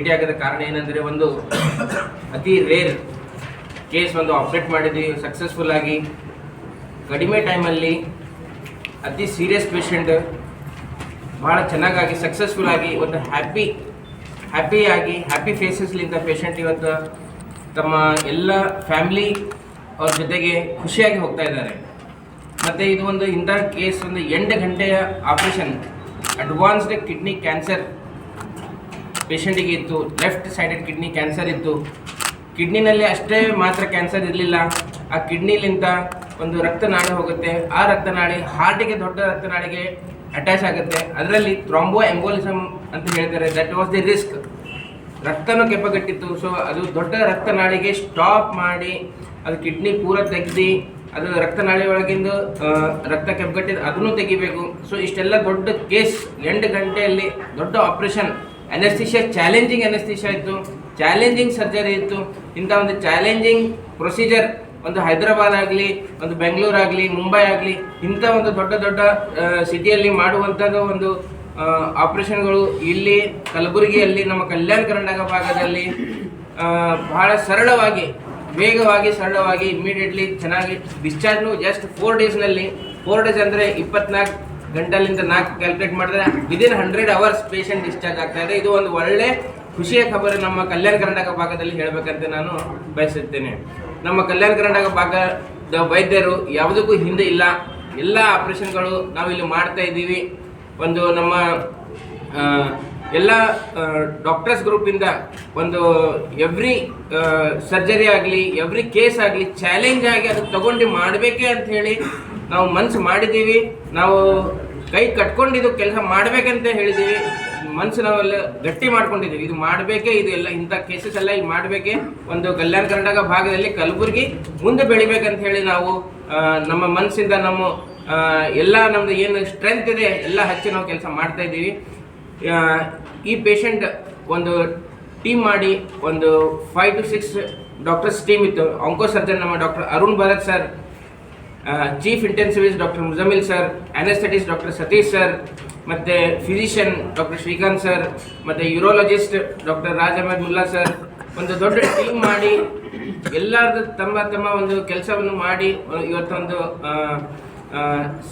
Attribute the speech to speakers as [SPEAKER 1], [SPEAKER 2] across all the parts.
[SPEAKER 1] ಭೇಟಿಯಾಗದ ಕಾರಣ ಏನಂದರೆ, ಒಂದು ಅತಿ ರೇರ್ ಕೇಸ್ ಒಂದು ಆಪ್ರೇಟ್ ಮಾಡಿದ್ವಿ ಸಕ್ಸಸ್ಫುಲ್ ಆಗಿ, ಕಡಿಮೆ ಟೈಮಲ್ಲಿ. ಅತಿ ಸೀರಿಯಸ್ ಪೇಷಂಟ್, ಭಾಳ ಚೆನ್ನಾಗಾಗಿ ಸಕ್ಸಸ್ಫುಲ್ ಆಗಿ ಒಂದು ಹ್ಯಾಪಿ ಫೇಸಸ್ಲಿಂದ ಪೇಷಂಟ್ ಇವತ್ತು ತಮ್ಮ ಎಲ್ಲ ಫ್ಯಾಮಿಲಿ ಅವ್ರ ಜೊತೆಗೆ ಖುಷಿಯಾಗಿ ಹೋಗ್ತಾ ಇದ್ದಾರೆ. ಮತ್ತು ಇದು ಒಂದು ಇಂಥ ಕೇಸ್ ಒಂದು 8 ಗಂಟೆಯ ಆಪ್ರೇಷನ್, ಅಡ್ವಾನ್ಸ್ಡ್ ಕಿಡ್ನಿ ಕ್ಯಾನ್ಸರ್ ಪೇಷಂಟಿಗೆ ಇತ್ತು. ಲೆಫ್ಟ್ ಸೈಡೆಡ್ ಕಿಡ್ನಿ ಕ್ಯಾನ್ಸರ್ ಇತ್ತು. ಕಿಡ್ನಿನಲ್ಲಿ ಅಷ್ಟೇ ಮಾತ್ರ ಕ್ಯಾನ್ಸರ್ ಇರಲಿಲ್ಲ, ಆ ಕಿಡ್ನಿಲಿಂದ ಒಂದು ರಕ್ತನಾಳ ಹೋಗುತ್ತೆ. ಆ ರಕ್ತನಾಳಿ ಹಾರ್ಟಿಗೆ, ದೊಡ್ಡ ರಕ್ತನಾಳಿಗೆ ಅಟ್ಯಾಚ್ ಆಗುತ್ತೆ. ಅದರಲ್ಲಿ ಥ್ರಾಂಬೋ ಎಂಬೋಲಿಸಮ್ ಅಂತ ಹೇಳ್ತಾರೆ. That was the risk. ರಕ್ತನೂ ಕೆಪ್ಪಗಟ್ಟಿತ್ತು. ಸೊ ಅದು ದೊಡ್ಡ ರಕ್ತನಾಳಿಗೆ ಸ್ಟಾಪ್ ಮಾಡಿ ಅದು ಕಿಡ್ನಿ ಪೂರ ತೆಗೆದು ಅದು ರಕ್ತನಾಳಿ ಒಳಗಿಂದು ರಕ್ತ ಕೆಪ್ಪಗಟ್ಟಿದ್ದು ಅದನ್ನು ತೆಗಿಬೇಕು. ಸೊ ಇಷ್ಟೆಲ್ಲ ದೊಡ್ಡ ಕೇಸ್, 8 ಗಂಟೆಯಲ್ಲಿ ದೊಡ್ಡ ಆಪ್ರೇಷನ್. ಅನೆಸ್ಥಿಷಿಯಾ ಚಾಲೆಂಜಿಂಗ್ ಅನೆಸ್ಥಿಷಿಯಾ ಇತ್ತು, ಚಾಲೆಂಜಿಂಗ್ ಸರ್ಜರಿ ಇತ್ತು. ಇಂಥ ಒಂದು ಚಾಲೆಂಜಿಂಗ್ ಪ್ರೊಸೀಜರ್ ಒಂದು ಹೈದರಾಬಾದ್ ಆಗಲಿ, ಒಂದು ಬೆಂಗಳೂರು ಆಗಲಿ, ಮುಂಬೈ ಆಗಲಿ, ಇಂಥ ಒಂದು ದೊಡ್ಡ ದೊಡ್ಡ ಸಿಟಿಯಲ್ಲಿ ಮಾಡುವಂಥದ್ದು ಒಂದು ಆಪ್ರೇಷನ್ಗಳು ಇಲ್ಲಿ ಕಲಬುರಗಿಯಲ್ಲಿ ನಮ್ಮ ಕಲ್ಯಾಣ ಕರ್ನಾಟಕ ಭಾಗದಲ್ಲಿ ಬಹಳ ವೇಗವಾಗಿ ಇಮ್ಮಿಡಿಯೇಟ್ಲಿ ಚೆನ್ನಾಗಿ ಡಿಸ್ಚಾರ್ಜ್ನು ಜಸ್ಟ್ 4 ಡೇಸ್ನಲ್ಲಿ, 4 ಡೇಸ್ ಅಂದರೆ 24 ಗಂಟೆಲಿಂದ 4 ಕ್ಯಾಲ್ಕುಲೇಟ್ ಮಾಡಿದ್ರೆ ವಿದಿನ್ 100 ಅವರ್ಸ್ ಪೇಷಂಟ್ ಡಿಸ್ಚಾರ್ಜ್ ಆಗ್ತಾ ಇದೆ. ಇದು ಒಂದು ಒಳ್ಳೆ ಖುಷಿಯ ಖಬರು ನಮ್ಮ ಕಲ್ಯಾಣ ಕರ್ನಾಟಕ ಭಾಗದಲ್ಲಿ ಹೇಳಬೇಕಂತ ನಾನು ಬಯಸುತ್ತೇನೆ. ನಮ್ಮ ಕಲ್ಯಾಣ ಕರ್ನಾಟಕ ಭಾಗದ ವೈದ್ಯರು ಯಾವುದಕ್ಕೂ ಹಿಂದೆ ಇಲ್ಲ. ಎಲ್ಲ ಆಪ್ರೇಷನ್ಗಳು ನಾವಿಲ್ಲಿ ಮಾಡ್ತಾ ಇದ್ದೀವಿ. ಒಂದು ನಮ್ಮ ಎಲ್ಲ ಡಾಕ್ಟರ್ಸ್ ಗ್ರೂಪಿಂದ ಒಂದು ಎವ್ರಿ ಸರ್ಜರಿ ಆಗಲಿ, ಎವ್ರಿ ಕೇಸ್ ಆಗಲಿ ಚಾಲೆಂಜ್ ಆಗಿ ಅದು ತಗೊಂಡು ಮಾಡಬೇಕೇ ಅಂತ ಹೇಳಿ ನಾವು ಮನಸ್ಸು ಮಾಡಿದ್ದೀವಿ. ನಾವು ಕೈ ಕಟ್ಕೊಂಡಿದ್ದು ಕೆಲಸ ಮಾಡಬೇಕಂತ ಹೇಳಿದ್ದೀವಿ. ಮನಸ್ಸು ನಾವೆಲ್ಲ ಗಟ್ಟಿ ಮಾಡ್ಕೊಂಡಿದ್ದೀವಿ. ಇದು ಮಾಡಬೇಕೇ, ಇದು ಎಲ್ಲ ಇಂಥ ಕೇಸಸ್ ಎಲ್ಲ ಇದು ಮಾಡಬೇಕೇ. ಒಂದು ಕಲ್ಯಾಣ ಕರ್ನಾಟಕ ಭಾಗದಲ್ಲಿ ಕಲಬುರಗಿ ಮುಂದೆ ಬೆಳಿಬೇಕಂತ ಹೇಳಿ ನಾವು ನಮ್ಮ ಮನಸ್ಸಿಂದ ನಮ್ಮ ಎಲ್ಲ ನಮ್ಮದು ಏನು ಸ್ಟ್ರೆಂತ್ ಇದೆ ಎಲ್ಲ ಹಚ್ಚಿ ನಾವು ಕೆಲಸ ಮಾಡ್ತಾ ಇದ್ದೀವಿ. ಈ ಪೇಷಂಟ್ ಒಂದು ಟೀಮ್ ಮಾಡಿ ಒಂದು 5 to 6 ಡಾಕ್ಟರ್ಸ್ ಟೀಮ್ ಇತ್ತು. ಆಂಕೋ ಸರ್ಜನ್ ನಮ್ಮ doctor Arun Bharath sir, chief intensivist doctor Muzammil sir, anaesthetist doctor Satish sir, ಮತ್ತು ಫಿಸಿಷಿಯನ್ ಡಾಕ್ಟರ್ ಶ್ರೀಕಾಂತ್ ಸರ್, ಮತ್ತು urologist doctor Raj Ahmed Mulla sir, ಒಂದು ದೊಡ್ಡ ಟೀಮ್ ಮಾಡಿ ಎಲ್ಲರದ್ದು ತಮ್ಮ ಒಂದು ಕೆಲಸವನ್ನು ಮಾಡಿ ಇವತ್ತೊಂದು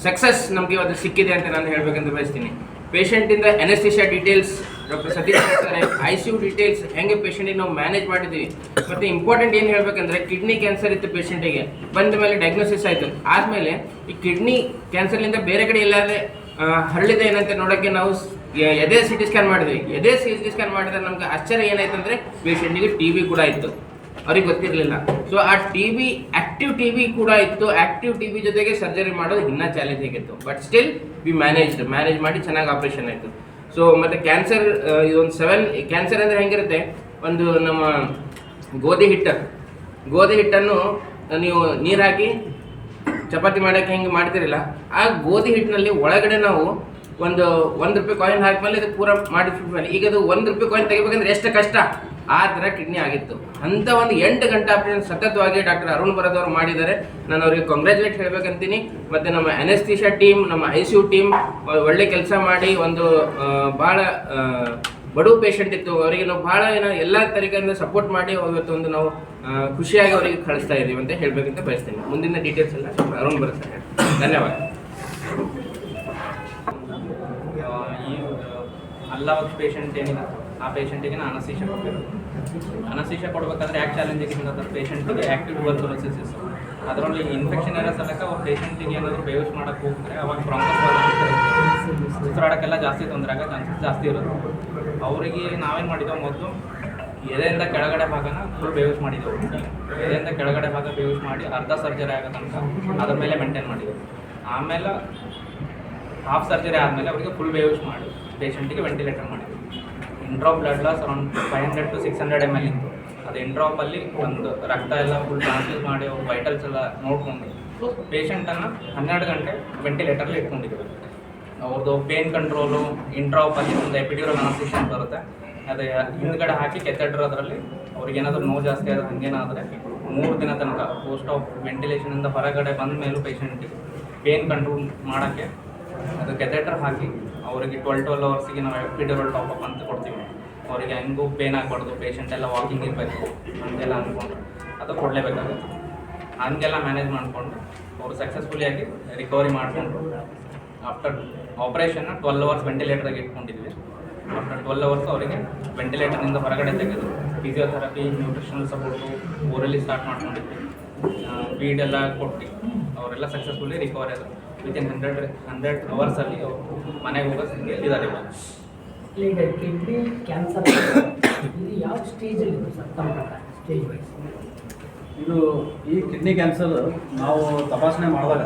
[SPEAKER 1] ಸಕ್ಸಸ್ ನಮಗೆ ಇವತ್ತು ಸಿಕ್ಕಿದೆ ಅಂತ ನಾನು ಹೇಳಬೇಕಂತ ಬಯಸ್ತೀನಿ. ಪೇಷಂಟಿಂದ ಅನೆಸ್ಥಿಷಿಯಾ ಡೀಟೇಲ್ಸ್ ಡಾಕ್ಟರ್ ಸತೀಶ್ ಹೇಳ್ತಾರೆ, ICU ಡೀಟೇಲ್ಸ್ ಹೆಂಗೆ ಪೇಷಂಟಿಗೆ ನಾವು ಮ್ಯಾನೇಜ್ ಮಾಡಿದ್ದೀವಿ. ಮತ್ತು ಇಂಪಾರ್ಟೆಂಟ್ ಏನು ಹೇಳಬೇಕಂದ್ರೆ, ಕಿಡ್ನಿ ಕ್ಯಾನ್ಸರ್ ಇತ್ತು ಪೇಷಂಟಿಗೆ, ಬಂದ ಮೇಲೆ ಡಯಾಗ್ನೋಸಿಸ್ ಆಯಿತು. ಆದಮೇಲೆ ಈ ಕಿಡ್ನಿ ಕ್ಯಾನ್ಸರ್ಲಿಂದ ಬೇರೆ ಕಡೆ ಎಲ್ಲಾದರೆ ಹರಳಿದೆ ಏನಂತ ನೋಡೋಕ್ಕೆ ನಾವು ಎದೆ CT ಸ್ಕ್ಯಾನ್ ಮಾಡಿದ್ವಿ. ಎದೆ CT ಸ್ಕ್ಯಾನ್ ಮಾಡಿದ್ರೆ ನಮ್ಗೆ ಆಶ್ಚರ್ಯ ಏನಾಯ್ತು ಅಂದರೆ ಪೇಷಂಟಿಗೆ TB ಕೂಡ ಇತ್ತು, ಅವ್ರಿಗೆ ಗೊತ್ತಿರಲಿಲ್ಲ. ಸೊ ಆ ಆಕ್ಟಿವ್ TB ಕೂಡ ಇತ್ತು. ಆಕ್ಟಿವ್ TB ಜೊತೆಗೆ ಸರ್ಜರಿ ಮಾಡೋದು ಇನ್ನೂ ಚಾಲೆಂಜಿಂಗ್ ಇತ್ತು. ಬಟ್ ಸ್ಟಿಲ್ ವಿ ಮ್ಯಾನೇಜ್ ಮಾಡಿ ಚೆನ್ನಾಗಿ ಆಪ್ರೇಷನ್ ಆಯಿತು. ಸೊ ಮತ್ತು ಕ್ಯಾನ್ಸರ್ ಇದೊಂದು 7 ಕ್ಯಾನ್ಸರ್ ಅಂದರೆ ಹೆಂಗಿರುತ್ತೆ, ಒಂದು ನಮ್ಮ ಗೋಧಿ ಹಿಟ್ಟನ್ನು ನೀವು ನೀರು ಹಾಕಿ ಚಪಾತಿ ಮಾಡೋಕ್ಕೆ ಹೆಂಗೆ ಮಾಡ್ತಿರಲಿಲ್ಲ, ಆ ಗೋಧಿ ಹಿಟ್ಟಿನಲ್ಲಿ ಒಳಗಡೆ ನಾವು ಒಂದು ₹1 ಕಾಯಿನ್ ಹಾಕಿದ್ಮೇಲೆ ಇದು ಪೂರ ಮಾಡಿಸ್ಬಿಟ್ಮೇಲೆ ಈಗ ಅದು ₹1 ಕಾಯಿನ್ ತೆಗಿಬೇಕಂದ್ರೆ ಎಷ್ಟು ಕಷ್ಟ, ಆ ಥರ ಕಿಡ್ನಿ ಆಗಿತ್ತು. ಅಂಥ ಒಂದು 8 ಗಂಟೆ ಆಪ್ರೇಷನ್ ಸತತವಾಗಿ ಡಾಕ್ಟರ್ ಅರುಣ್ ಭರತ್ ಅವರು ಮಾಡಿದ್ದಾರೆ. ನಾನು ಅವ್ರಿಗೆ ಕಾಂಗ್ರ್ಯಾಚುಲೇಟ್ ಹೇಳಬೇಕಂತೀನಿ. ಮತ್ತು ನಮ್ಮ ಅನೆಸ್ಥಿಷಿಯಾ ಟೀಮ್, ನಮ್ಮ ICU ಟೀಮ್ ಒಳ್ಳೆ ಕೆಲಸ ಮಾಡಿ ಒಂದು ಭಾಳ ಬಡವ ಪೇಷಂಟ್ ಇತ್ತು, ಅವರಿಗೆ ನಾವು ಭಾಳ ಎಲ್ಲ ತರೀಕೆಯಿಂದ ಸಪೋರ್ಟ್ ಮಾಡಿ ಇವತ್ತೊಂದು ನಾವು ಖುಷಿಯಾಗಿ ಅವರಿಗೆ ಕಳಿಸ್ತಾ ಇದ್ದೀವಿ ಅಂತ ಹೇಳಬೇಕಂತ ಬಯಸ್ತೀನಿ. ಮುಂದಿನ ಡೀಟೇಲ್ಸ್ ಎಲ್ಲ ಅರುಣ್ ಭರತ್ ಸರ್. ಧನ್ಯವಾದ.
[SPEAKER 2] ಈ ಅಲ್ಲಾವತ್ ಪೇಷಂಟ್ ಏನಿಲ್ಲ, ಆ ಪೇಷಂಟಿಗೆ ನಾನು ಅನಸ್ತೇಷಿಯಾ ಕೊಡಬೇಕು. ಅನಸ್ತೇಷಿಯಾ ಕೊಡಬೇಕಾದ್ರೆ ಯಾಕೆ ಚಾಲೆಂಜಿಂಗ್ ಇದೆ, ಪೇಷಂಟಿಗೆ ಆ್ಯಕ್ಟಿವ್ ಟ್ಯೂಬರ್ಕ್ಯುಲೋಸಿಸ್ ಇತ್ತು. ಅದರಲ್ಲಿ ಇನ್ಫೆಕ್ಷನ್ ಇರೋ ಸಲಕ ಅವ್ರ ಪೇಷಂಟಿಗೆ ಏನಾದರೂ ಬೇವಿಸ್ ಮಾಡೋಕ್ಕೆ ಹೋಗ್ತಾರೆ, ಅವಾಗ ಬ್ರಾಂಕೋಸ್ ಉಸಿರಾಡೋಕ್ಕೆಲ್ಲ ಜಾಸ್ತಿ ತೊಂದರೆ ಆಗೋ ಚಾನ್ಸಸ್ ಜಾಸ್ತಿ ಇರುತ್ತೆ. ಅವರಿಗೆ ನಾವೇನು ಮಾಡಿದ್ದೆವು, ಮೊದಲು ಎದೆಯಿಂದ ಕೆಳಗಡೆ ಭಾಗನ ಫುಲ್ ಬೇವಿಸ್ ಮಾಡಿದ್ದೆವು. ಎದೆಯಿಂದ ಕೆಳಗಡೆ ಭಾಗ ಬೇವಿಸ್ ಮಾಡಿ ಅರ್ಧ ಸರ್ಜರಿ ಆಗೋ ತನಕ ಅದ್ರ ಮೇಲೆ ಮೇಂಟೈನ್ ಮಾಡಿದ್ದೆವು. ಆಮೇಲೆ ಹಾಫ್ ಸರ್ಜರಿ ಆದಮೇಲೆ ಅವರಿಗೆ ಫುಲ್ ಬೇವಿಸ್ ಮಾಡಿ ಪೇಷಂಟಿಗೆ ವೆಂಟಿಲೇಟರ್ ಮಾಡಿದ್ವಿ. ಇಂಡ್ರಾಪ್ blood loss around 500 to 600 ml ಇತ್ತು. ಅದು ಇಂಡ್ರಾಪಲ್ಲಿ ಒಂದು ರಕ್ತ ಎಲ್ಲ ಫುಲ್ ಟ್ರಾನ್ಸ್ಫ್ಯೂಸ್ ಮಾಡಿ ಅವ್ರು ವೈಟಲ್ಸ್ ಎಲ್ಲ ನೋಡ್ಕೊಂಡು ಪೇಷಂಟನ್ನು 12 ಗಂಟೆ ವೆಂಟಿಲೇಟರ್ಲಿ ಇಟ್ಕೊಂಡಿದ್ದೀವಿ. ಅವ್ರದ್ದು ಪೇನ್ ಕಂಟ್ರೋಲು, ಇಂಡ್ರಾಪಲ್ಲಿ ಒಂದು ಎಪಿಡ್ಯೂರಲ್ ಅನಸ್ತೇಷಿಯಾ ಅಂತ ಬರುತ್ತೆ, ಅದೇ ಹಿಂದ್ಗಡೆ ಹಾಕಿ ಕೆಥೆಡ್ರ್ ಅದರಲ್ಲಿ ಅವ್ರಿಗೇನಾದರೂ ನೋವು ಜಾಸ್ತಿ ಆದ್ರೆ ಹಂಗೇನಾದರೆ 3 ದಿನ ತನಕ ಪೋಸ್ಟ್ ಆಫ್ ವೆಂಟಿಲೇಷನಿಂದ ಹೊರಗಡೆ ಬಂದ ಮೇಲೂ ಪೇಷಂಟಿಗೆ ಪೇನ್ ಕಂಟ್ರೋಲ್ ಮಾಡೋಕ್ಕೆ ಅದು ಕೆಥೆಡ್ರ್ ಹಾಕಿ ಅವರಿಗೆ 12 ಅವರ್ಸಿಗೆ ನಾವು ಎಪಿಡ್ಯೂರಲ್ ಟಾಪಪ್ ಅಂತ ಕೊಡ್ತೀವಿ. ಅವರಿಗೆ ಹೆಂಗೂ ಪೇನ್ ಆಗಬಾರ್ದು, ಪೇಷಂಟ್ ಎಲ್ಲ ವಾಕಿಂಗ್ ಇರಬೇಕು ಹಂಗೆಲ್ಲ ಅಂದ್ಕೊಂಡು ಅದು ಕೊಡಲೇಬೇಕಾಗುತ್ತೆ. ಹಂಗೆಲ್ಲ ಮ್ಯಾನೇಜ್ ಮಾಡಿಕೊಂಡು ಅವರು ಸಕ್ಸಸ್ಫುಲಿಯಾಗಿ ರಿಕವರಿ ಮಾಡಿಕೊಂಡು ಆಫ್ಟರ್ ಆಪ್ರೇಷನ್ನ 12 ಅವರ್ಸ್ ವೆಂಟಿಲೇಟರ್ಗೆ ಇಟ್ಕೊಂಡಿದ್ವಿ. ಆಫ್ಟರ್ 12 ಅವರ್ಸ್ ಅವರಿಗೆ ವೆಂಟಿಲೇಟರ್ನಿಂದ ಹೊರಗಡೆ ತೆಗೆದು ಫಿಸಿಯೋಥೆರಪಿ, ನ್ಯೂಟ್ರಿಷನಲ್ ಸಪೋರ್ಟು ಊರಲ್ಲಿ ಸ್ಟಾರ್ಟ್ ಮಾಡ್ಕೊಂಡಿದ್ವಿ. ಫೀಡೆಲ್ಲ ಕೊಟ್ಟು ಅವರೆಲ್ಲ ಸಕ್ಸಸ್ಫುಲಿ ರಿಕವರಿ ಆದರು. ವಿತಿನ್ 100 ಅವರ್ಸಲ್ಲಿ ಅವರು ಮನೆಗೆ ಹೋಗೋ ಗೆದ್ದಿದ್ದಾರೆ.
[SPEAKER 3] ಈಗ ಕಿಡ್ನಿ ಕ್ಯಾನ್ಸರ್ ಇಲ್ಲಿ ಯಾವ ಸ್ಟೇಜಲ್ಲಿ ಸರ್ ತಮ್ಮ ಪ್ರಕಾರ ಸ್ಟೇಜ್ ವೈಸ್?
[SPEAKER 4] ಇದು ಈ ಕಿಡ್ನಿ ಕ್ಯಾನ್ಸರ್ ನಾವು ತಪಾಸಣೆ ಮಾಡಿದಾಗ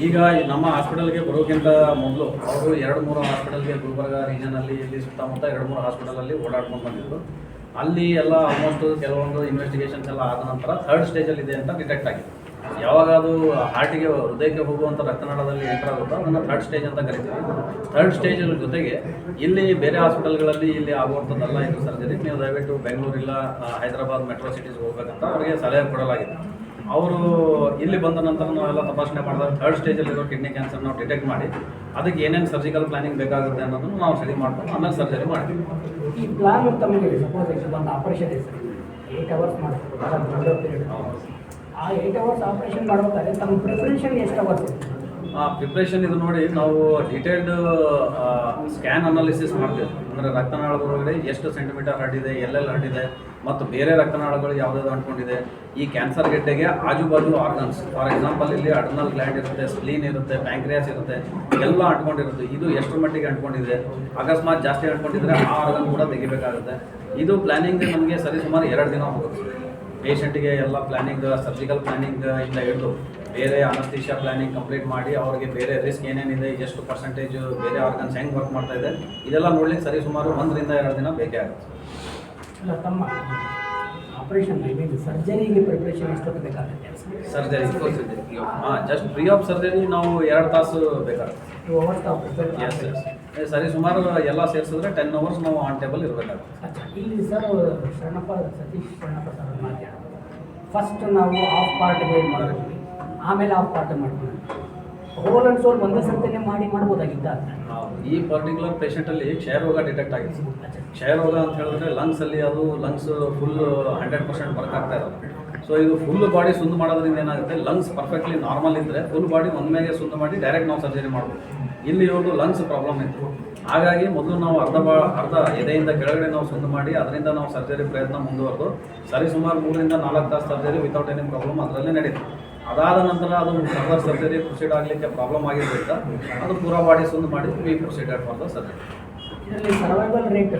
[SPEAKER 4] ಈಗ ನಮ್ಮ ಹಾಸ್ಪಿಟಲ್ಗೆ ಬರೋಕ್ಕಿಂತ ಮೊದಲು ಅವರು 2-3 ಹಾಸ್ಪಿಟಲ್ಗೆ ಗುಲ್ಬರ್ಗ ರೀಜನಲ್ಲಿ ಇಲ್ಲಿ ಸುತ್ತಮುತ್ತ 2-3 ಹಾಸ್ಪಿಟಲಲ್ಲಿ ಓಡಾಡ್ಕೊಂಡು ಬಂದಿದ್ರು. ಅಲ್ಲಿ ಎಲ್ಲ ಆಲ್ಮೋಸ್ಟ್ ಕೆಲವೊಂದು ಇನ್ವೆಸ್ಟಿಗೇಷನ್ಸ್ ಎಲ್ಲ ಆದ ನಂತರ 3rd ಸ್ಟೇಜಲ್ಲಿ ಇದೆ ಅಂತ ಡಿಟೆಕ್ಟ್ ಆಗಿದೆ. ಯಾವಾಗ ಅದು ಹಾರ್ಟಿಗೆ ಹೃದಯಕ್ಕೆ ಹೋಗುವಂಥ ರಕ್ತನಾಳದಲ್ಲಿ ಎಂಟರ್ ಆಗುತ್ತೋ ಅದನ್ನು 3rd ಸ್ಟೇಜ್ ಅಂತ ಕರಿತೀವಿ. 3rd ಸ್ಟೇಜ್ ಜೊತೆಗೆ ಇಲ್ಲಿ ಬೇರೆ ಹಾಸ್ಪಿಟಲ್ಗಳಲ್ಲಿ ಇಲ್ಲಿ ಆಗುವಂಥದ್ದಲ್ಲ ಇದು ಸರ್ಜರಿ. ನೀವು ದಯವಿಟ್ಟು ಬೆಂಗಳೂರಿಲ್ಲ ಹೈದರಾಬಾದ್ ಮೆಟ್ರೋ ಸಿಟೀಸ್ಗೆ ಹೋಗ್ಬೇಕಂತ ಅವರಿಗೆ ಸಲಹೆ ಕೊಡಲಾಗಿದೆ. ಅವರು ಇಲ್ಲಿ ಬಂದ ನಂತರ ನಾವೆಲ್ಲ ತಪಾಸಣೆ ಮಾಡಿದಾಗ 3rd ಸ್ಟೇಜಲ್ಲಿರೋ ಕಿಡ್ನಿ ಕ್ಯಾನ್ಸರ್ ನಾವು ಡಿಟೆಕ್ಟ್ ಮಾಡಿ ಅದಕ್ಕೆ ಏನೇನು ಸರ್ಜಿಕಲ್ ಪ್ಲಾನಿಂಗ್ ಬೇಕಾಗುತ್ತೆ ಅನ್ನೋದನ್ನು ನಾವು ಸ್ಟಡಿ ಮಾಡ್ಕೊಂಡು ಆಮೇಲೆ ಸರ್ಜರಿ ಮಾಡ್ತೀವಿ.
[SPEAKER 3] ಈ ಪ್ಲಾನ್ ತಮಗೆ ಸಪೋಸ್ ಒಂದು ಆಪರೇಷನ್ ಇದೆ ಸರ್, 8 ಅವರ್ಸ್ ಮಾಡಬೇಕು, ದೊಡ್ಡ ಪೀರಿಯಡ್. ಆ 8 ಅವರ್ಸ್ ಆಪರೇಷನ್ ಮಾಡಬೇಕಾದ್ರೆ ತಮ್ಮ ಪ್ರಿಪ್ರೇಷನ್ ಎಷ್ಟು ಅವರ್ಸ್ ಇರುತ್ತೆ?
[SPEAKER 4] ಪ್ರಿಪ್ರೇಷನ್ ಇದು ನೋಡಿ ನಾವು ಡೀಟೇಲ್ಡ್ ಸ್ಕ್ಯಾನ್ ಅನಾಲಿಸಿಸ್ ಮಾಡ್ತೀವಿ. ಅಂದರೆ ರಕ್ತನಾಳದ ಒಳಗಡೆ ಎಷ್ಟು ಸೆಂಟಿಮೀಟರ್ ಹರಡಿದೆ, ಎಲ್ಲೆಲ್ಲಿ ಹರಡಿದೆ, ಮತ್ತು ಬೇರೆ ರಕ್ತನಾಳಗಳು ಯಾವುದಾದ್ರು ಅಂಟ್ಕೊಂಡಿದೆ. ಈ ಕ್ಯಾನ್ಸರ್ ಗೆಡ್ಡೆಗೆ ಆಜುಬಾಜು ಆರ್ಗನ್ಸ್, ಫಾರ್ ಎಕ್ಸಾಂಪಲ್ ಇಲ್ಲಿ ಅಡ್ರಿನಲ್ ಗ್ಲ್ಯಾಂಡ್ ಇರುತ್ತೆ, ಸ್ಪ್ಲೀನ್ ಇರುತ್ತೆ, ಪ್ಯಾಂಕ್ರಿಯಾಸ್ ಇರುತ್ತೆ, ಎಲ್ಲ ಅಂಟ್ಕೊಂಡಿರುತ್ತೆ. ಇದು ಎಷ್ಟರ ಮಟ್ಟಿಗೆ ಅಂಟ್ಕೊಂಡಿದೆ, ಅಕಸ್ಮಾತ್ ಜಾಸ್ತಿ ಅಂಟ್ಕೊಂಡಿದ್ರೆ ಆ ಆರ್ಗನ್ ಕೂಡ ತೆಗಿಬೇಕಾಗುತ್ತೆ. ಇದು ಪ್ಲ್ಯಾನಿಂಗ್ ನಮಗೆ ಸರಿಸುಮಾರು 2 ದಿನ ಹೋಗುತ್ತೆ. ಪೇಷಂಟಿಗೆ ಎಲ್ಲ ಪ್ಲ್ಯಾನಿಂಗ್, ಸರ್ಜಿಕಲ್ ಪ್ಲ್ಯಾನಿಂಗ್ ಇಂದ ಹಿಡಿದು ಬೇರೆ ಅನಸ್ತೀಶಿಯಾ ಪ್ಲ್ಯಾನಿಂಗ್ ಕಂಪ್ಲೀಟ್ ಮಾಡಿ ಅವ್ರಿಗೆ ಬೇರೆ ರಿಸ್ಕ್ ಏನೇನಿದೆ, ಎಷ್ಟು ಪರ್ಸೆಂಟೇಜು ಬೇರೆ ಆರ್ಗನ್ಸ್ ಹೆಂಗೆ ವರ್ಕ್ ಮಾಡ್ತಾ ಇದೆ, ಇದೆಲ್ಲ ನೋಡ್ಲಿಕ್ಕೆ ಸರಿಸುಮಾರು 1 ರಿಂದ 2 ದಿನ ಬೇಕೇ ಆಗುತ್ತೆ.
[SPEAKER 3] ಅಲ್ಲ ತಮ್ಮ ಆಪರೇಷನ್ ಸರ್ಜರಿಗೆ ಪ್ರಿಪ್ರೇಷನ್ ಎಷ್ಟೊತ್ತು ಬೇಕಾಗುತ್ತೆ?
[SPEAKER 4] Surgery just free of surgery ನಾವು 2 ತಾಸು ಬೇಕಾಗುತ್ತೆ.
[SPEAKER 3] 2 ಅವರ್ಸ್ ಆಪರೇಷನ್?
[SPEAKER 4] ಎಸ್ ಸರಿ, ಸುಮಾರು ಎಲ್ಲ ಸೇರಿಸಿದ್ರೆ 10 ಅವರ್ಸ್ ನಾವು ಆನ್ ಟೇಬಲ್ ಇರಬೇಕಾಗುತ್ತೆ.
[SPEAKER 3] ಇಲ್ಲಿ ಸರ್ ಸತೀಶ್ ಶರಣಪ್ಪ ಸರ್ ಮಾತಾಡ ಫಸ್ಟ್ ನಾವು ಆಫ್ ಪಾರ್ಟ್ಗೆ ಮಾಡ್ತೀವಿ, ಆಮೇಲೆ ಆಫ್ ಪಾರ್ಟ್ ಮಾಡ್ತೀವಿ. ಹೋಲ್ ಅಂಡ್ ಸೋಲ್ ಒಂದೇ ಸರ್ತಿನೇ ಮಾಡ್ಬೋದಾಗಿದ್ದ.
[SPEAKER 4] ಈ ಪರ್ಟಿಕ್ಯುಲರ್ ಪೇಷಂಟಲ್ಲಿ ಕ್ಷಯರೋಗ ಡಿಟೆಕ್ಟ್ ಆಗಿದೆ. ಕ್ಷಯರೋಗ ಅಂತ ಹೇಳಿದ್ರೆ ಲಂಗ್ಸಲ್ಲಿ ಅದು ಲಂಗ್ಸ್ ಫುಲ್ 100% ವರ್ಕ್ ಆಗ್ತಾ ಇರೋದು. ಸೊ ಇದು ಫುಲ್ ಬಾಡಿ ಸುಂದು ಮಾಡೋದ್ರಿಂದ ಏನಾಗುತ್ತೆ, ಲಂಗ್ಸ್ ಪರ್ಫೆಕ್ಟ್ಲಿ ನಾರ್ಮಲ್ ಇದ್ದರೆ ಫುಲ್ ಬಾಡಿ ಒಂದ್ಮೇಲೆ ಸುಂದು ಮಾಡಿ ಡೈರೆಕ್ಟ್ ನಾವು ಸರ್ಜರಿ ಮಾಡ್ಬೋದು. ಇಲ್ಲಿ ಇವ್ರದ್ದು ಲಂಗ್ಸ್ ಪ್ರಾಬ್ಲಮ್ ಇತ್ತು. ಹಾಗಾಗಿ ಮೊದಲು ನಾವು ಅರ್ಧ ಎದೆಯಿಂದ ಕೆಳಗಡೆ ನಾವು ಸುಂದು ಮಾಡಿ ಅದರಿಂದ ನಾವು ಸರ್ಜರಿ ಪ್ರಯತ್ನ ಮುಂದುವರೆದು ಸರಿಸುಮಾರು 3 ರಿಂದ 4 ತಾಸು ಸರ್ಜರಿ ವಿತೌಟ್ ಎನಿ ಪ್ರಾಬ್ಲಮ್ ಅದರಲ್ಲೇ ನಡೀತು. ಅದಾದ ನಂತರ ಅದು ಫರ್ದರ್ ಸರ್ಜರಿ ಪ್ರೊಸೀಡ್ ಆಗಲಿಕ್ಕೆ ಪ್ರಾಬ್ಲಮ್ ಆಗಿದ್ದರಿಂದ ಅದು ಪೂರಾ ಬಾಡಿ ಸುಂದು ಮಾಡಿ we proceeded for the surgery.
[SPEAKER 3] ಇದರಲ್ಲಿ ಸರ್ವೈವಲ್ ರೇಟ್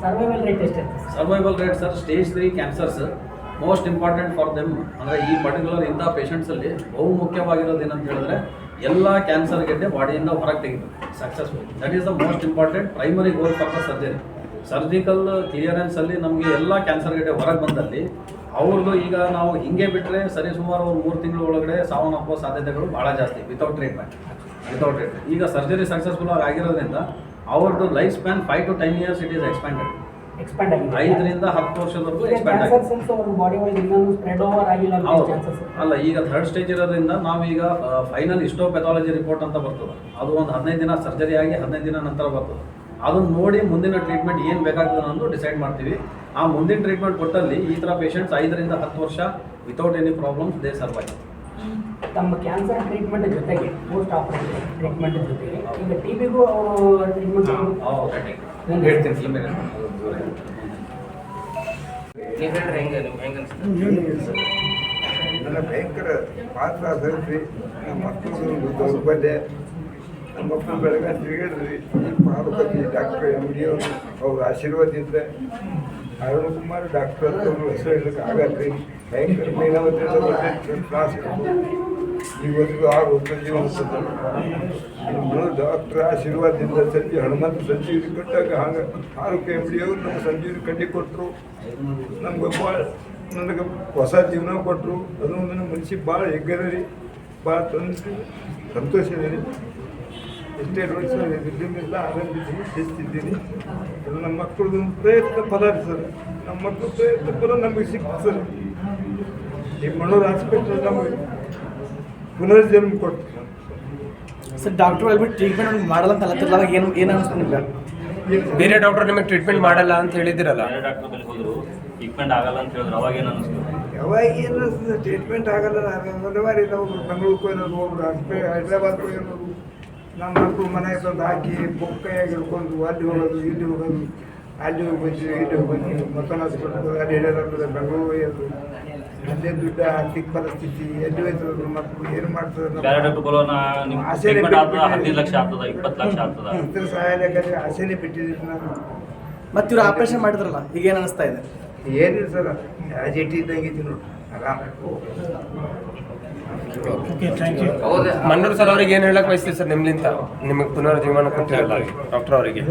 [SPEAKER 3] ಸರ್ವೈವಲ್ ರೇಟ್ ಎಷ್ಟಿರುತ್ತೆ?
[SPEAKER 4] Survival rate sir, stage 3 cancers most important for them. ಅಂದರೆ ಈ ಪರ್ಟಿಕ್ಯುಲರ್ ಇಂಥ ಪೇಷಂಟ್ಸಲ್ಲಿ ಬಹು ಮುಖ್ಯವಾಗಿರೋದು ಏನಂತ ಹೇಳಿದ್ರೆ ಎಲ್ಲ ಕ್ಯಾನ್ಸರ್ ಗೆಡ್ಡೆ ಬಾಡಿಯಿಂದ ಹೊರಗೆ ತೆಗಿಬೇಕು successful. That is the most important primary goal for the surgery. Surgical ಕ್ಲಿಯರೆನ್ಸಲ್ಲಿ ನಮಗೆ ಎಲ್ಲ ಕ್ಯಾನ್ಸರ್ ಗೆಡ್ಡೆ ಹೊರಗೆ ಬಂದಲ್ಲಿ ಅವ್ರದ್ದು ಈಗ ನಾವು ಹಿಂಗೆ ಬಿಟ್ಟರೆ ಸರಿಸುಮಾರು ಒಂದು 3 ತಿಂಗಳ ಒಳಗಡೆ ಸಾವನ್ನಪ್ಪುವ ಸಾಧ್ಯತೆಗಳು ಭಾಳ ಜಾಸ್ತಿ ವಿತೌಟ್ ಟ್ರೀಟ್ಮೆಂಟ್. ಈಗ ಸರ್ಜರಿ ಸಕ್ಸಸ್ಫುಲ್ ಆಗಿರೋದ್ರಿಂದ ಅವ್ರದ್ದು life span 5 to 10 years it is expand ಆಗಿದೆ. 5 ರಿಂದ 10 ವರ್ಷದವರೆಗೂ ಎಕ್ಸ್ಪ್ಯಾಂಡ್ ಆಗಿದೆ. ಅಲ್ಲ, ಈಗ 3rd ಸ್ಟೇಜ್ ಇರೋದ್ರಿಂದ ನಾವೀಗ ಫೈನಲ್ ಹಿಸ್ಟೋಪೆಥಾಲಜಿ ರಿಪೋರ್ಟ್ ಅಂತ ಬರ್ತದೆ. ಅದು ಒಂದು 15 ದಿನ ಸರ್ಜರಿ ಆಗಿ 15 ದಿನ ನಂತರ ಬರ್ತದೆ. ಅದನ್ನು ನೋಡಿ ಮುಂದಿನ ಟ್ರೀಟ್ಮೆಂಟ್ ಏನು ಬೇಕಾಗ್ತದೆ ಅನ್ನೋದು ಡಿಸೈಡ್ ಮಾಡ್ತೀವಿ. ಆ ಮುಂದಿನ ಟ್ರೀಟ್ಮೆಂಟ್ ಕೊಟ್ಟಲ್ಲಿ ಈ ಥರ ಪೇಷಂಟ್ಸ್ 5 ರಿಂದ 10 ವರ್ಷ without any problems they survive.
[SPEAKER 3] ತಮ್ಮ ಕ್ಯಾನ್ಸರ್ ಟ್ರೀಟ್ಮೆಂಟ್ ಜೊತೆಗೆ ಪೋಸ್ಟ್ ಆಪರೇಷನ್ ಟ್ರೀಟ್ಮೆಂಟ್ ಜೊತೆಗೆ ಈಗ ಟಿಬಿಗೂ ಅವರು ಟ್ರೀಟ್ಮೆಂಟ್
[SPEAKER 4] ಹೇಳ್ತೀನಿ.
[SPEAKER 1] ನೀವು ಹೇಳ್ರಿ ಹೆಂಗೆ ಅನಿಸ್ತದೆ?
[SPEAKER 5] ನನ್ನ ಭಯಂಕರ ಪಾತ್ರ ಸರಿಸಿ ನಮ್ಮ ಮಕ್ಕಳು ದೌರ್ಬಲ್ಯ, ನಮ್ಮ ಮಕ್ಕಳು ಬೆಳಗ್ಗೆ ತಿರುಗಿದ್ರಿ. ಈ ಪಾಲಕಿ ಡಾಕ್ಟರ್ MD ಅವ್ರ ಆಶೀರ್ವಾದ ಇದ್ದರೆ ಅರುಣ್ ಕುಮಾರ್ ಡಾಕ್ಟರ್ ಅಂತ ಅವ್ರು ಹೆಸರು ಹೇಳಕ್ಕೆ ಆಗತ್ರಿ. ಭಯಂಕರ ಮೈನಾವತಿಯಿಂದ ಒಳ್ಳೆ ಕ್ಲಾಸ್ ಇರೋದು. ಇವತ್ತಿಗೂ 6 ವರ್ಷ ಜೀವನ ಇನ್ನು ಡಾಕ್ಟರ್ ಆಶೀರ್ವಾದದಿಂದ ಸಂಜೆ ಹನುಮಂತ ಸಂಜೀವಿನಿ ಕೊಟ್ಟಾಗ ಹಾಗೆ 6 MD ಅವರು ನಮ್ಮ ಸಂಜೀವಿನಿ ಕಡ್ಡಿ ಕೊಟ್ಟರು. ನಮ್ಗೆ ಭಾಳ ನನಗೆ ಹೊಸ ಜೀವನ ಕೊಟ್ಟರು. ಅದೊಂದು ನನ್ನ ಮನಸ್ಸಿಗೆ ಭಾಳ ಹೆಗ್ಗರಿ, ಭಾಳ ಸಂತೋಷ ಇದೆ ರೀ. ಎಷ್ಟೇ ಇದರಿಂದ ಆನಂದಿದ್ದೀನಿ, ಶಿಸ್ತಿದ್ದೀನಿ. ಅದು ನಮ್ಮ ಮಕ್ಕಳದ್ದು ಪ್ರಯತ್ನ ಫಲ ರೀ ಸರ್. ನಮ್ಮ ಮಕ್ಕಳು ಪ್ರಯತ್ನ ಫಲ ನಮಗೆ ಸಿಕ್ತು ಸರ್. ಈ ಮಣ್ಣೂರು ಹಾಸ್ಪಿಟಲ್ ನಮಗೆ ಪುನರ್ಜನ್ಮ ಕೊಟ್ಟು
[SPEAKER 6] ಸರ್. ಡಾಕ್ಟ್ರು ಹೇಳ್ಬಿಟ್ಟು ಟ್ರೀಟ್ಮೆಂಟ್ ಮಾಡಲ್ಲ ಅಂತ ಅಲ್ಲತ್ತಿರ್ಲಾಗ ಏನು ಅನಿಸ್ತು ನಿಮ್ಗೆ? ಬೇರೆ ಡಾಕ್ಟರ್ ನಿಮಗೆ ಟ್ರೀಟ್ಮೆಂಟ್ ಮಾಡಲ್ಲ ಅಂತ ಹೇಳಿದಿರಲ್ಲ.
[SPEAKER 7] ಬೇರೆ ಡಾಕ್ಟರ್ ಬಳಿ ಹೋದ್ರು ಟ್ರೀಟ್ಮೆಂಟ್ ಆಗಲ್ಲ ಅಂತ ಹೇಳಿದ್ರು, ಅವಾಗ ಏನು ಅನಿಸ್ತು?
[SPEAKER 5] ಯಾವಾಗ ಏನು ಟ್ರೀಟ್ಮೆಂಟ್ ಆಗಲ್ಲ. ಹಲವಾರು ಒಬ್ರು ಬೆಂಗಳೂರಿಗೆ ಹೋಗೋರು, ಒಬ್ರು ಹೈದ್ರಾಬಾದ್ಗೆ ಹೋಗೋರು, ನಮ್ಮ ಮಕ್ಕಳು ಮನೆಗೆ ತಂದು ಹಾಕಿ ಬೊಕ್ಕೈಯಾಗಿ ಹಿಡ್ಕೊಂಡು ಅಲ್ಲಿ ಹೋಗೋದು ಇಲ್ಲಿ ಹೋಗೋದು, ಅಲ್ಲಿ ಹೋಗ್ಬಂದ್ವಿ ಇಲ್ಲಿ ಹೋಗ್ಬಂದ್ವಿ, ಮತ್ತೊಂದು ಹಾಸ್ಪಿಟಲ್ ಅಲ್ಲಿ ಹಿಡಿಯೋದು, ಬೆಂಗಳೂರು ಹೋಗೋದು, ಅಲ್ಲೇ ದುಡ್ಡು ಆರ್ಥಿಕ ಪರಿಸ್ಥಿತಿ ಎಲ್ಲಿ ಹೋಯ್ತದ ಮಕ್ಕಳು ಏನು ಮಾಡ್ತದೆ.
[SPEAKER 7] ಬೇರೆ ಡಾಕ್ಟರ್ ಬರೋಣ ನಿಮ್ಮ ಟ್ರೀಟ್ಮೆಂಟ್ ಆಗ್ತದ 15 ಲಕ್ಷ ಆಗ್ತದ 20 ಲಕ್ಷ ಆಗ್ತದ.
[SPEAKER 5] ಇತರ ಸಹಾಯ ಲೆಕ್ಕದಲ್ಲಿ ಆಸೆನೇ ಬಿಟ್ಟಿದ್ದೀನಿ ನಾನು.
[SPEAKER 8] ಮತ್ತೆ ಇವ್ರು ಆಪರೇಷನ್ ಮಾಡಿದ್ರಲ್ಲ, ಈಗ ಏನು ಅನಿಸ್ತಾ ಇದೆ?
[SPEAKER 5] ಏನಿಲ್ಲ ಸರ್, ಆಜಿಟಿ ಇದ್ದಂಗೆ ಇದ್ದೀನಿ ನೋಡಿ, ಆರಾಮ.
[SPEAKER 1] ಹೌದಾ?
[SPEAKER 6] ಮನ್ನೂರು ಸರ್ ಅವ್ರಿಗೆ ಏನು ಹೇಳಕ್ ಬಯಸ್ತೀವಿ ಸರ್ ನಿಮ್ಲಿಂದ, ನಿಮಗೆ ಪುನರ್ಜೀವನ ಕೊಟ್ಟಿರಲ್ಲ ಡಾಕ್ಟರ್ ಅವರಿಗೆ?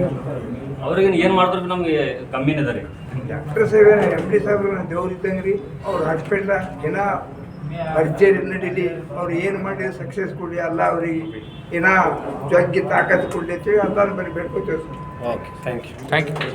[SPEAKER 7] ಅವ್ರಿಗೆ ಏನು ಮಾಡಿದ್ರು ನಮಗೆ ಕಮ್ಮಿನೇ ಇದೆ ರೀ.
[SPEAKER 5] ಡಾಕ್ಟರ್ ಸಾಹೇಬ್ MD ಸಾಹೇಬ್ರು ದೇವ್ರು ಇದ್ದಂಗೆ ರೀ. ಅವ್ರು ಹಾಸ್ಪಿಟ್ಲ ಏನೋ ಪರಿಚಯ ನಡೀಲಿ, ಅವ್ರು ಏನು ಮಾಡಿ ಸಕ್ಸಸ್ ಕೊಡಲಿ, ಅಲ್ಲ ಅವ್ರಿಗೆ ಏನೋ ಜಗ್ಗಿ ತಾಕತ್ತು ಕೊಡಲಿ ಅಂತೇಳಿ ಎಲ್ಲರೂ ಬರೀ ಬೇಡ್ಕೊತೇವೆ ಸರ್.
[SPEAKER 6] Okay, thank you.